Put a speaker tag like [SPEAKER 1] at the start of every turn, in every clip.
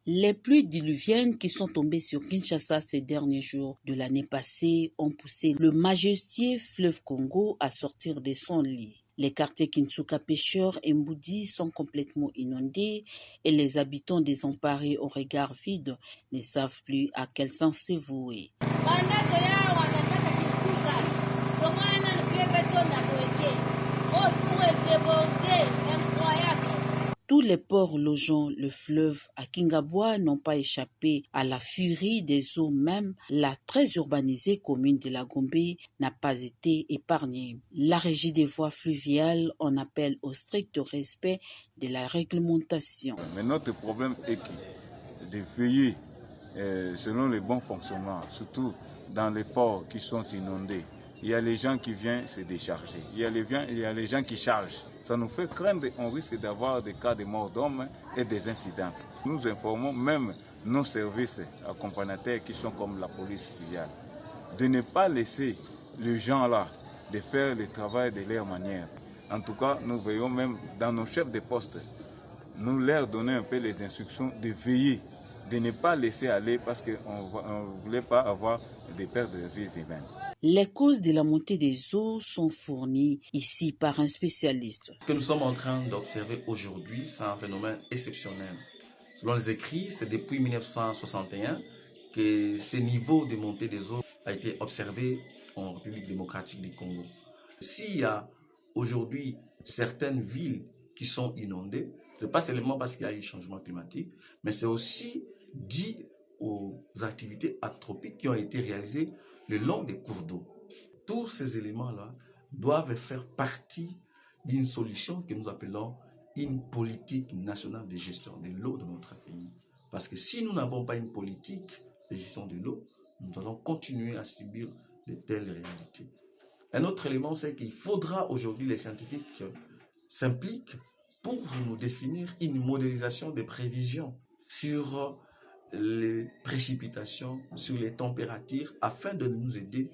[SPEAKER 1] Les pluies diluviennes qui sont tombées sur Kinshasa ces derniers jours de l'année passée ont poussé le majestueux fleuve Congo à sortir de son lit. Les quartiers Kinsuka Pêcheurs et Mboudi sont complètement inondés et les habitants désemparés au regard vide ne savent plus à quel sens se vouer. Tous les ports logeant le fleuve à Kingabwa n'ont pas échappé à la furie des eaux. Même la très urbanisée commune de la Gombe n'a pas été épargnée. La régie des voies fluviales en appelle au strict respect de la réglementation.
[SPEAKER 2] Mais notre problème est de veiller selon le bon fonctionnement, surtout dans les ports qui sont inondés. Il y a les gens qui viennent se décharger, il y a les gens qui chargent. Ça nous fait craindre, on risque d'avoir des cas de mort d'hommes et des incidences. Nous informons même nos services accompagnateurs qui sont comme la police fluviale de ne pas laisser les gens là de faire le travail de leur manière. En tout cas, nous veillons même dans nos chefs de poste, nous leur donner un peu les instructions de veiller, de ne pas laisser aller parce qu'on ne voulait pas avoir des pertes de vies humaines.
[SPEAKER 1] Les causes de la montée des eaux sont fournies ici par un spécialiste.
[SPEAKER 3] Ce que nous sommes en train d'observer aujourd'hui, c'est un phénomène exceptionnel. Selon les écrits, c'est depuis 1961 que ce niveau de montée des eaux a été observé en République démocratique du Congo. S'il y a aujourd'hui certaines villes qui sont inondées, ce n'est pas seulement parce qu'il y a eu changement climatique, mais c'est aussi dû aux activités anthropiques qui ont été réalisées le long des cours d'eau. Tous ces éléments-là doivent faire partie d'une solution que nous appelons une politique nationale de gestion de l'eau de notre pays. Parce que si nous n'avons pas une politique de gestion de l'eau, nous allons continuer à subir de telles réalités. Un autre élément, c'est qu'il faudra aujourd'hui les scientifiques s'impliquent pour nous définir une modélisation des prévisions sur les précipitations, sur les températures, afin de nous aider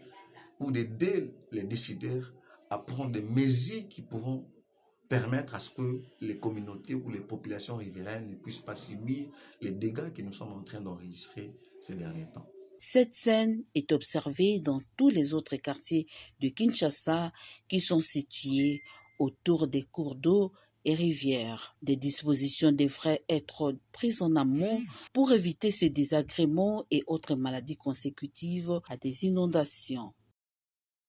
[SPEAKER 3] ou d'aider les décideurs à prendre des mesures qui pourront permettre à ce que les communautés ou les populations riveraines ne puissent pas subir les dégâts que nous sommes en train d'enregistrer ces derniers temps.
[SPEAKER 1] Cette scène est observée dans tous les autres quartiers de Kinshasa qui sont situés autour des cours d'eau et rivières. Des dispositions devraient être prises en amont pour éviter ces désagréments et autres maladies consécutives à des inondations.